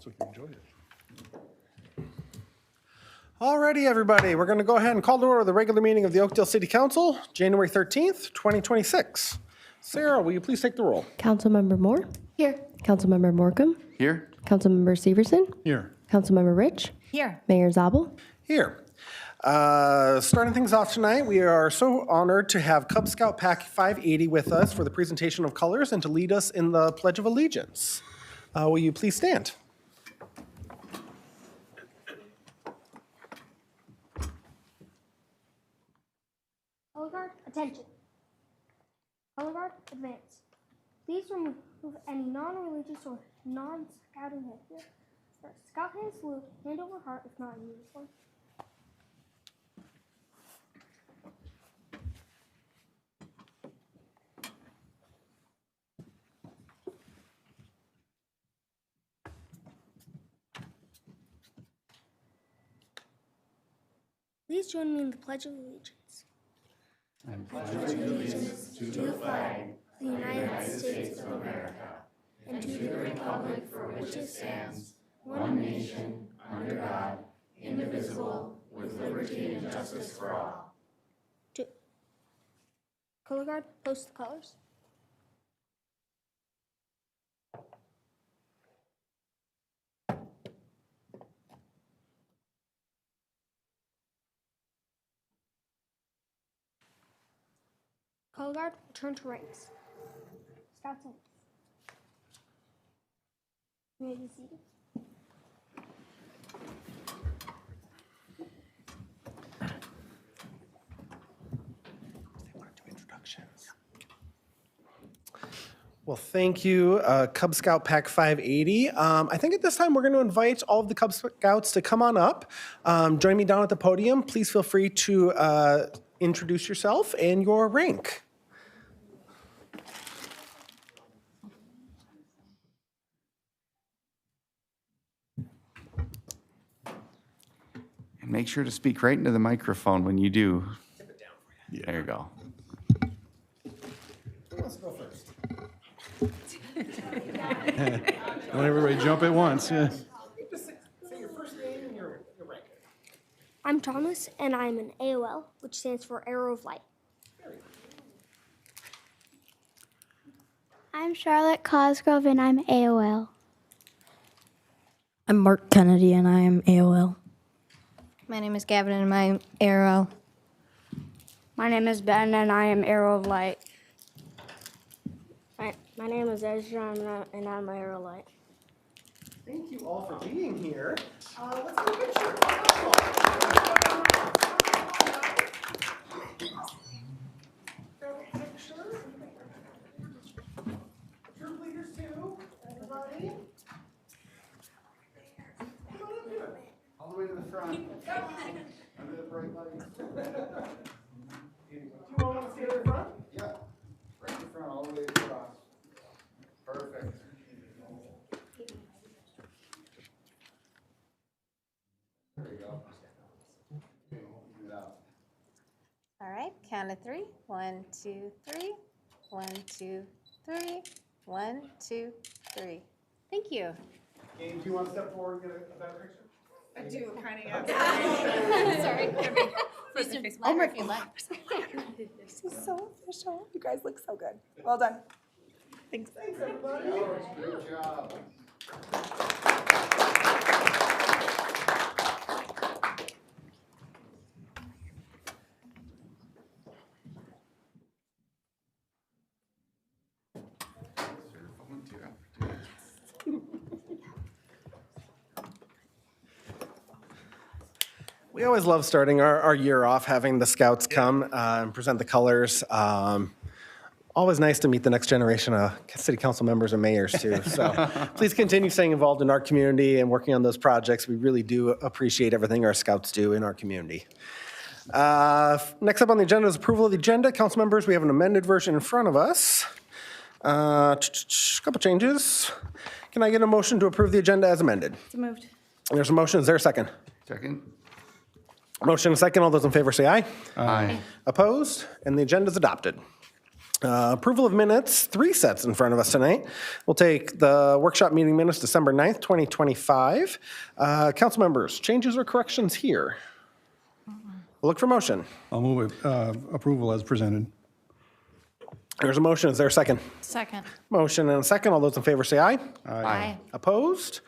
so we can enjoy it. Alrighty, everybody, we're going to go ahead and call to order the regular meeting of the Oakdale City Council, January 13th, 2026. Sarah, will you please take the roll? Councilmember Moore? Here. Councilmember Morcom? Here. Councilmember Severson? Here. Councilmember Rich? Here. Mayor Zabel? Here. Starting things off tonight, we are so honored to have Cub Scout Pack 580 with us for the presentation of colors and to lead us in the Pledge of Allegiance. Will you please stand? Color guard, attention. Color guard, advance. Please remove any non-religious or non-scouting headgear. First, scout hand salute, hand over heart if not in uniform. Please join me in the Pledge of Allegiance. I pledge allegiance to the flag of the United States of America and to the republic for which it stands, one nation, under God, indivisible, with liberty and justice for all. Color guard, post the colors. Color guard, return to ranks. Scouts in. You may be seated. Well, thank you, Cub Scout Pack 580. I think at this time we're going to invite all of the Cub Scouts to come on up. Join me down at the podium. Please feel free to introduce yourself and your rank. And make sure to speak right into the microphone when you do. There you go. Let's go first. Don't everybody jump at once, yeah. Just say your first name and your rank. I'm Thomas, and I'm an AOL, which stands for Arrow of Light. I'm Charlotte Cosgrove, and I'm AOL. I'm Mark Kennedy, and I am AOL. My name is Gavin, and I'm Arrow. My name is Ben, and I am Arrow of Light. My name is Ezra, and I'm Arrow Light. Thank you all for being here. Let's get a picture. Troop leaders too, everybody. All the way to the front. Under the bright lights. Do you all want to stay in the front? Yeah, right in front, all the way across. Perfect. There we go. All right, count of three. 1, 2, 3. 1, 2, 3. 1, 2, 3. Thank you. Gabe, do you want to step forward and get a better picture? I do, kind of, yeah. Sorry. Over if you like. This is so official. You guys look so good. Well done. Thanks. Thanks, everybody. Good job. We always love starting our year off, having the scouts come and present the colors. Always nice to meet the next generation of city council members and mayors too. So please continue staying involved in our community and working on those projects. We really do appreciate everything our scouts do in our community. Next up on the agenda is approval of the agenda. Council members, we have an amended version in front of us. Couple changes. Can I get a motion to approve the agenda as amended? So moved. There's a motion. Is there a second? Second. Motion and second. All those in favor say aye. Aye. Opposed? And the agenda is adopted. Approval of minutes, 3 sets in front of us tonight. We'll take the workshop meeting minutes, December 9th, 2025. Council members, changes or corrections here? We'll look for motion. I'll move it, approval as presented. There's a motion. Is there a second? Second. Motion and a second. All those in favor say aye. Aye. Opposed?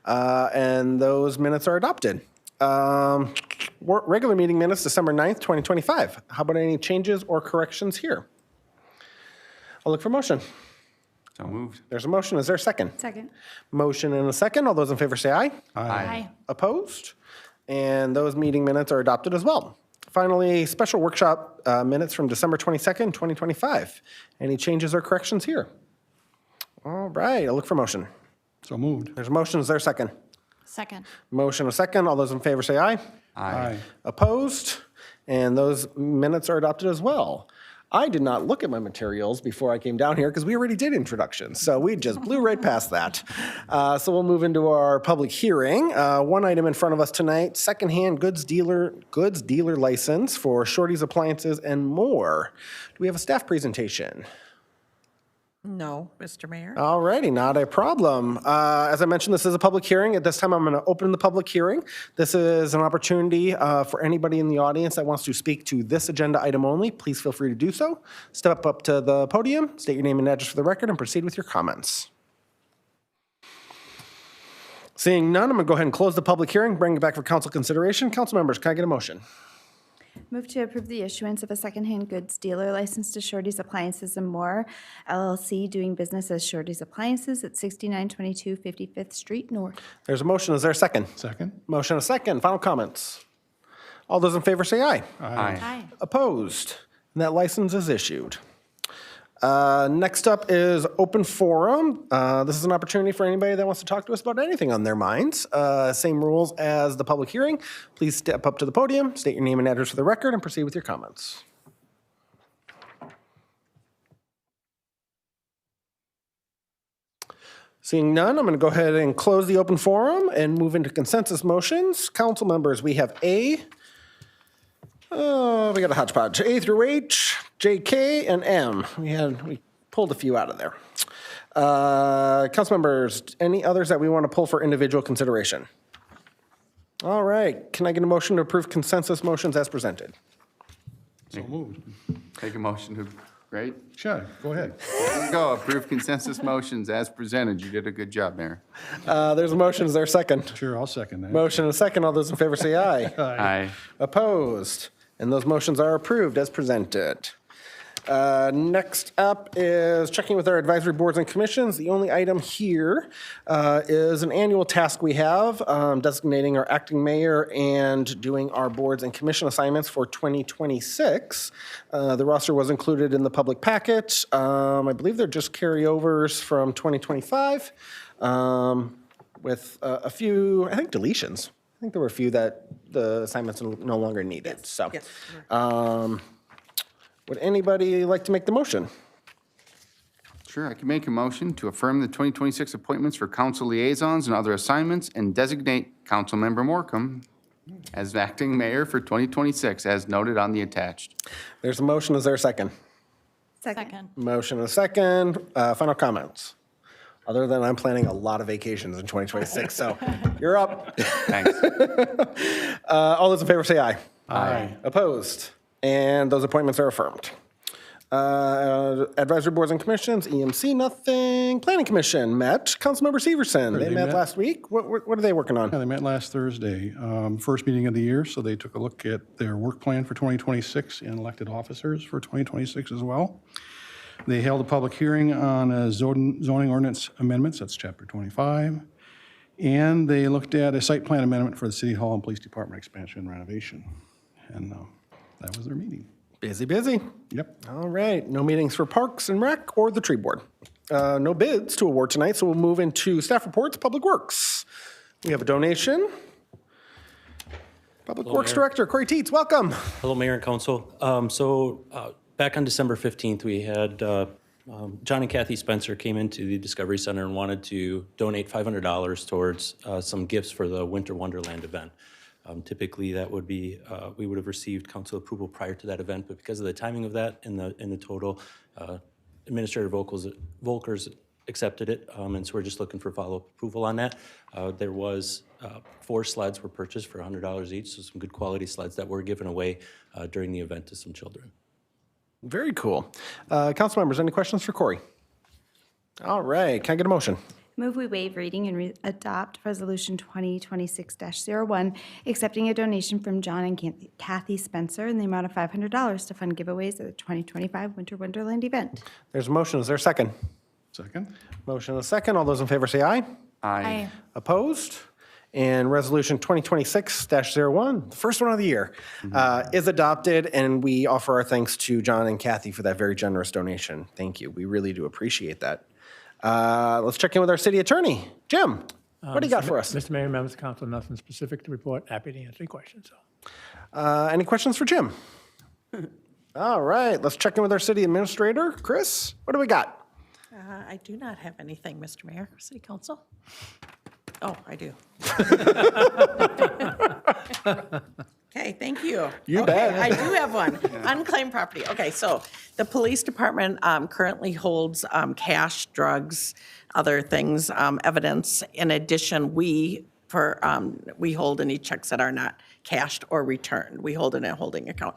And those minutes are adopted. Regular meeting minutes, December 9th, 2025. How about any changes or corrections here? I'll look for motion. So moved. There's a motion. Is there a second? Second. Motion and a second. All those in favor say aye. Aye. Opposed? And those meeting minutes are adopted as well. Finally, special workshop minutes from December 22nd, 2025. Any changes or corrections here? All right, I'll look for motion. So moved. There's a motion. Is there a second? Second. Motion, a second. All those in favor say aye. Aye. Opposed? And those minutes are adopted as well. I did not look at my materials before I came down here because we already did introductions. So we just blew right past that. So we'll move into our public hearing. One item in front of us tonight, secondhand goods dealer license for Shorties Appliances and More. Do we have a staff presentation? No, Mr. Mayor. All righty, not a problem. As I mentioned, this is a public hearing. At this time, I'm going to open the public hearing. This is an opportunity for anybody in the audience that wants to speak to this agenda item only. Please feel free to do so. Step up to the podium, state your name and address for the record, and proceed with your comments. Seeing none, I'm going to go ahead and close the public hearing, bring it back for council consideration. Council members, can I get a motion? Move to approve the issuance of a secondhand goods dealer license to Shorties Appliances and More, LLC, doing business as Shorties Appliances at 6922 55th Street North. There's a motion. Is there a second? Second? Motion, a second. Final comments. All those in favor say aye. Aye. Opposed? And that license is issued. Next up is open forum. This is an opportunity for anybody that wants to talk to us about anything on their minds. Same rules as the public hearing. Please step up to the podium, state your name and address for the record, and proceed with your comments. Seeing none, I'm going to go ahead and close the open forum and move into consensus motions. Council members, we have we got a hodgepodge. A through H, J, K, and M. We pulled a few out of there. Council members, any others that we want to pull for individual consideration? All right. Can I get a motion to approve consensus motions as presented? So moved. Take a motion to, right? Sure, go ahead. There you go. Approve consensus motions as presented. You did a good job, Mayor. There's a motion. Is there a second? Sure, I'll second that. Motion and a second. All those in favor say aye. Aye. Opposed? And those motions are approved as presented. Next up is checking with our advisory boards and commissions. The only item here is an annual task we have, designating our acting mayor and doing our boards and commission assignments for 2026. The roster was included in the public packet. I believe they're just carryovers from 2025 with a few, I think, deletions. I think there were a few that the assignments are no longer needed. So, would anybody like to make the motion? Sure, I can make a motion to affirm the 2026 appointments for council liaisons and other assignments and designate Councilmember Morcom as acting mayor for 2026, as noted on the attached. There's a motion. Is there a second? Second. Motion and a second. Final comments. Other than I'm planning a lot of vacations in 2026, so you're up. Thanks. All those in favor say aye. Aye. Opposed? And those appointments are affirmed. Advisory boards and commissions, EMC, nothing. Planning Commission met. Councilmember Severson, they met last week. What are they working on? Yeah, they met last Thursday, first meeting of the year, so they took a look at their work plan for 2026 and elected officers for 2026 as well. They held a public hearing on zoning ordinance amendments, that's chapter 25, and they looked at a site plan amendment for the City Hall and Police Department expansion and renovation, and that was their meeting. Busy, busy. Yep. All right, no meetings for Parks and Rec or the Tree Board. No bids to award tonight, so we'll move into staff reports, Public Works. We have a donation. Public Works Mayor. Director, Corey Teets, welcome. Hello, Mayor and Council. Back on December 15th, we had John and Kathy Spencer came into the Discovery Center and wanted to donate $500 towards some gifts for the Winter Wonderland event. Typically, that would be, we would have received council approval prior to that event, but because of the timing of that and the total, Administrator Volkers accepted it, and so we're just looking for follow-up approval on that. There was 4 sleds were purchased for $100 each, so some good quality sleds that were given away during the event to some children. Very cool. Council members, any questions for Corey? All right, can I get a motion? Move we waive reading and adopt Resolution 2026-01, accepting a donation from John and Kathy Spencer in the amount of $500 to fund giveaways at the 2025 Winter Wonderland event. There's a motion. Is there a second? Second? Motion and a second. All those in favor say aye. Aye. Opposed? And Resolution 2026-01, the first one of the year, is adopted, and we offer our thanks to John and Kathy for that very generous donation. Thank you. We really do appreciate that. Let's check in with our city attorney. Jim, what do you got for us? Mr. Mayor, members of council, nothing specific to report. Happy to answer any questions. Any questions for Jim? All right, let's check in with our city administrator. Chris, what do we got? I do not have anything, Mr. Mayor, City Council. Oh, I do. Okay, thank you. You Okay, bet. I do have one. Unclaimed property. Okay, so the police department currently holds cash, drugs, other things, evidence. In addition, we hold any checks that are not cashed or returned. We hold in a holding account.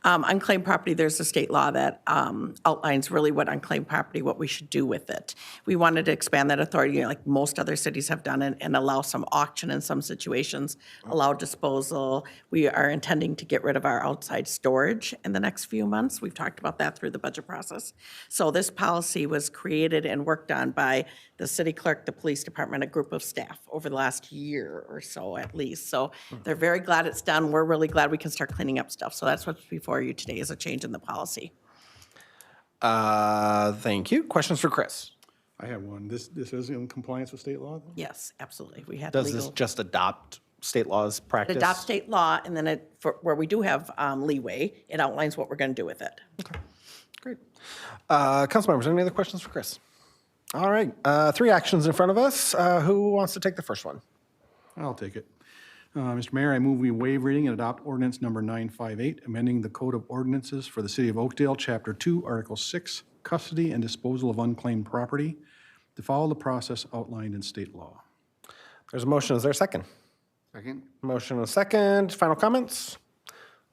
Unclaimed property, there's a state law that outlines really what unclaimed property, what we should do with it. We wanted to expand that authority, like most other cities have done, and allow some auction in some situations, allow disposal. We are intending to get rid of our outside storage in the next few months. We've talked about that through the budget process. So this policy was created and worked on by the city clerk, the police department, a group of staff over the last year or so at least. So they're very glad it's done. We're really glad we can start cleaning up stuff. So that's what's before you today, is a change in the policy. Thank you. Questions for Chris? I have one. This is in compliance with state law? Then? Yes, absolutely. We had Does legal. this just adopt state laws practice? Adopt state law, and then where we do have leeway, it outlines what we're going to do with it. Great. Council members, any other questions for Chris? All right, 3 actions in front of us. Who wants to take the first one? I'll take it. Mr. Mayor, I move we waive reading and adopt ordinance number 958, amending the Code of Ordinances for the City of Oakdale, Chapter 2, Article 6, Custody and Disposal of Unclaimed Property, to follow the process outlined in state law. There's a motion. Is there a second? Second? Motion and a second. Final comments?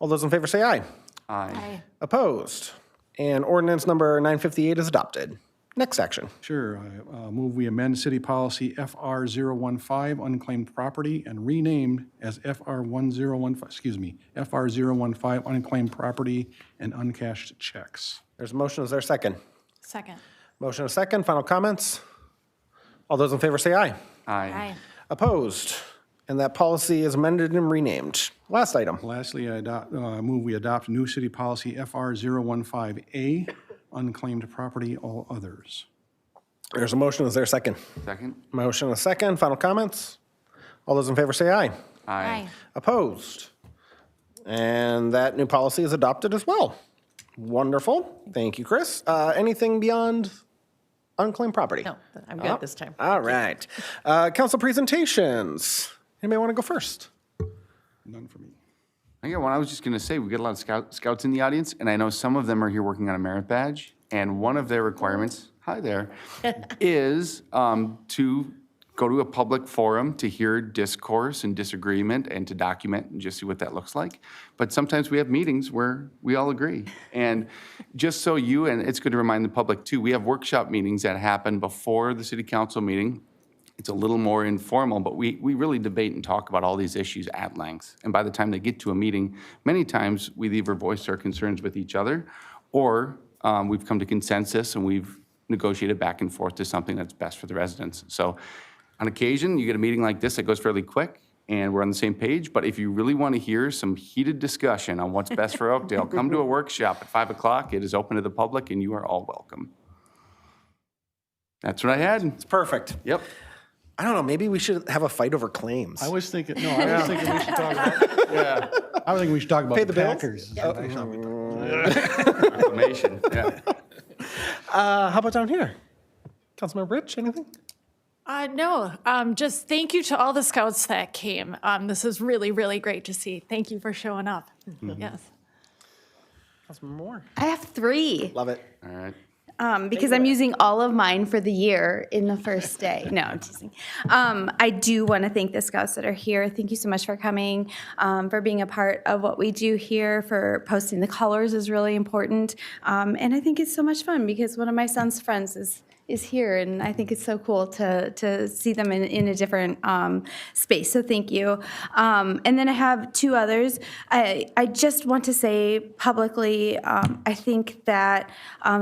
All those in favor say aye. Aye. Opposed? And ordinance number 958 is adopted. Next action. Sure. I move we amend City Policy FR015, Unclaimed Property, and renamed as FR015, Unclaimed Property and Uncashed Checks. There's a motion. Is there a second? Second. Motion and a second. Final comments? All those in favor say aye. Aye. Opposed? And that policy is amended and renamed. Last item. Lastly, I move we adopt new City Policy FR015A, Unclaimed Property, All Others. There's a motion. Is there a second? Second? Motion and a second. Final comments? All those in favor say aye. Aye. Opposed? And that new policy is adopted as well. Wonderful. Thank you, Chris. Anything beyond unclaimed property? No, I'm good this time. All right. Council presentations. Anybody want to go first? None for me. I got one. I was just going to say, we get a lot of scouts in the audience, and I know some of them are here working on a merit badge, and one of their requirements, hi there, is to go to a public forum to hear discourse and disagreement and to document and just see what that looks like. But sometimes we have meetings where we all agree. And just so and it's good to remind the public too, we have workshop meetings that happen before the city council meeting. It's a little more informal, but we really debate and talk about all these issues at length. And by the time they get to a meeting, many times we either voice our concerns with each other, or we've come to consensus and we've negotiated back and forth to something that's best for the residents. So on occasion, you get a meeting like this that goes fairly quick, and we're on the same page. But if you really want to hear some heated discussion on what's best for Oakdale, come to a workshop at 5 o'clock. It is open to the public, and you are all welcome. That's what I had. It's perfect. Yep. I don't know, maybe we should have a fight over claims. I was thinking we should talk about, I was thinking we should talk about Pay the bills? Packers. Reclamation, yeah. How about down here? Councilmember Rich, anything? No, just thank you to all the scouts that came. This is really, really great to see. Thank you for showing up. Yes. Councilmember Moore. I have 3. Love it. All right. Because I'm using all of mine for the year in the first day. No, I'm teasing. I do want to thank the scouts that are here. Thank you so much for coming, for being a part of what we do here, for posting the colors is really important. And I think it's so much fun because one of my son's friends is here, and I think it's so cool to see them in a different space, so thank you. And then I have 2 others. I just want to say publicly, I think that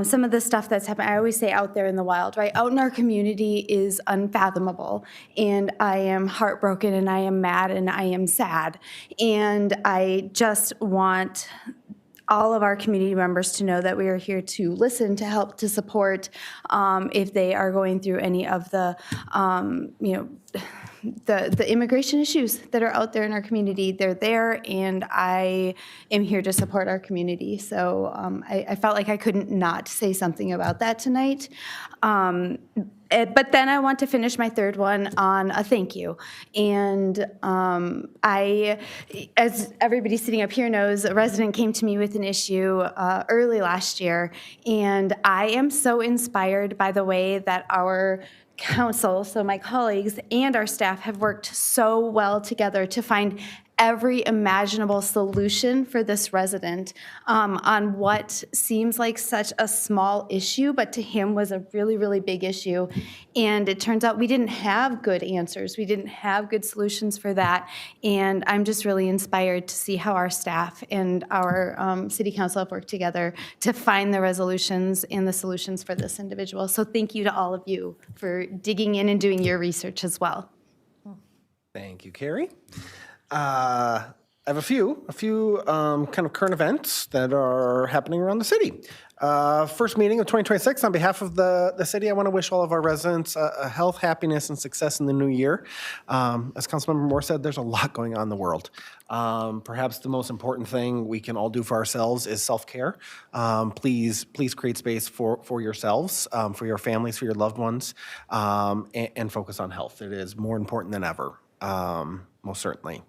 some of the stuff that's happened, I always say out there in the wild, right? Out in our community is unfathomable, and I am heartbroken, and I am mad, and I am sad. And I just want all of our community members to know that we are here to listen, to help, to support if they are going through any of the, the immigration issues that are out there in our community. They're there, and I am here to support our community. So I felt like I couldn't not say something about that tonight. But then I want to finish my 3rd one on a thank you. And as everybody sitting up here knows, a resident came to me with an issue early last year. And I am so inspired by the way that our council, so my colleagues and our staff have worked so well together to find every imaginable solution for this resident on what seems like such a small issue, but to him was a really, really big issue. And it turns out we didn't have good answers. We didn't have good solutions for that. And I'm just really inspired to see how our staff and our city council have worked together to find the resolutions and the solutions for this individual. So thank you to all of you for digging in and doing your research as well. Thank you, Carrie. I have a few kind of current events that are happening around the city. First meeting of 2026, on behalf of the city, I want to wish all of our residents health, happiness, and success in the new year. As Councilmember Moore said, there's a lot going on in the world. Perhaps the most important thing we can all do for ourselves is self-care. Please create space for yourselves, for your families, for your loved ones, and focus on health. It is more important than ever. Most certainly.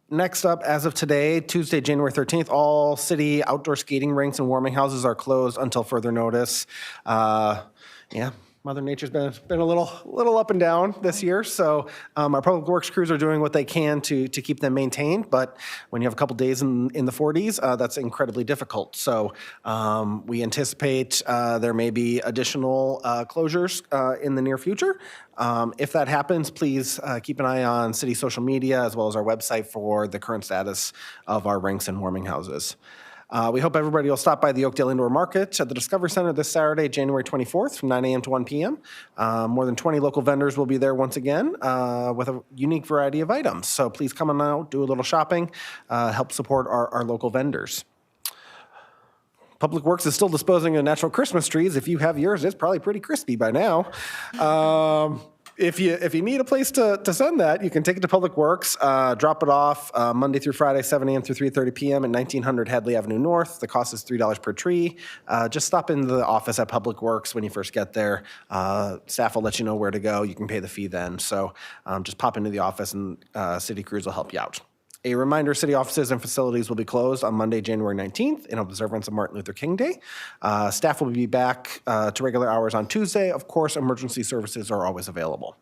Next up, as of today, Tuesday, January 13th, all city outdoor skating rinks and warming houses are closed until further notice. Yeah, Mother Nature's been a little up and down this year, so our public works crews are doing what they can to keep them maintained, but when you have a couple days in the 40s, that's incredibly difficult. So we anticipate there may be additional closures in the near future. If that happens, please keep an eye on city social media as well as our website for the current status of our rinks and warming houses. We hope everybody will stop by the Oakdale Indoor Market at the Discovery Center this Saturday, January 24th from 9 a.m. to 1 p.m. More than 20 local vendors will be there once again with a unique variety of items. So please come on out, do a little shopping, help support our local vendors. Public Works is still disposing of natural Christmas trees. If you have yours, it's probably pretty crispy by now. If you need a place to send that, you can take it to Public Works, drop it off Monday through Friday, 7 a.m. through 3:30 p.m. at 1900 Hadley Avenue North. The cost is $3 per tree. Just stop into the office at Public Works when you first get there. Staff will let you know where to go. You can pay the fee then. So just pop into the office and city crews will help you out. A reminder, city offices and facilities will be closed on Monday, January 19th in observance of Martin Luther King Day. Staff will be back to regular hours on Tuesday. Of course, emergency services are always available.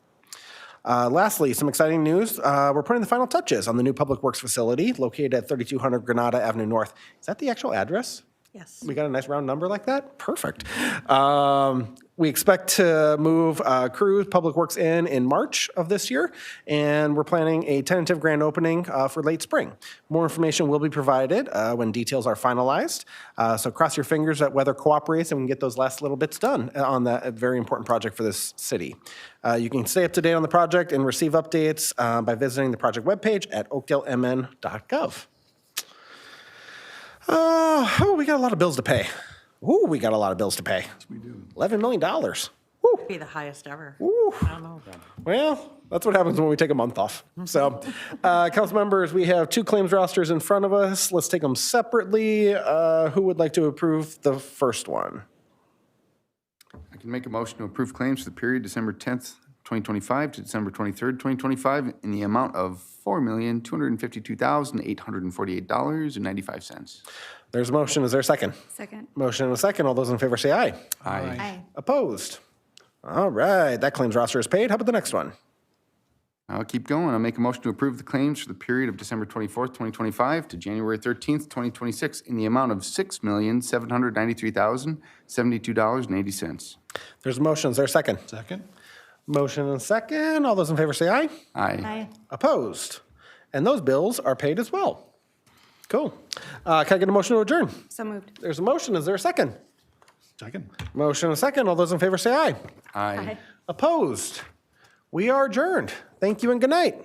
Lastly, some exciting news. We're putting the final touches on the new Public Works facility located at 3200 Granada Avenue North. Is that the actual address? Yes. We got a nice round number like that? Perfect. We expect to move crews, Public Works in March of this year, and we're planning a tentative grand opening for late spring. More information will be provided when details are finalized. So cross your fingers that weather cooperates and we can get those last little bits done on that very important project for this city. You can stay up to date on the project and receive updates by visiting the project webpage at oakdalemn.gov. We got a lot of bills to pay. Ooh, we got a lot of bills to pay. Yes, we do. $11 million. Woo. Be the highest ever. Ooh. I don't know. Well, that's what happens when we take a month off. So, council members, we have 2 claims rosters in front of us. Let's take them separately. Who would like to approve the first one? can make a motion to approve claims for the period December 10th, 2025 to December 23rd, 2025 in the amount of $4,252,848.95. There's a motion. Is there a second? Second. Motion and a second. All those in favor say aye. Aye. Aye. Opposed? All right, that claims roster is paid. How about the next one? I'll keep going. I'll make a motion to approve the claims for the period of December 24th, 2025 to January 13th, 2026 in the amount of $6,793,072.80. There's a motion. Is there a second? Second? Motion and a second. All those in favor say aye. Aye. Aye. Opposed? And those bills are paid as well. Cool. Can I get a motion to adjourn? So moved. There's a motion. Is there a second? Second? Motion and a second. All those in favor say aye. Aye. Opposed? We are adjourned. Thank you and good night.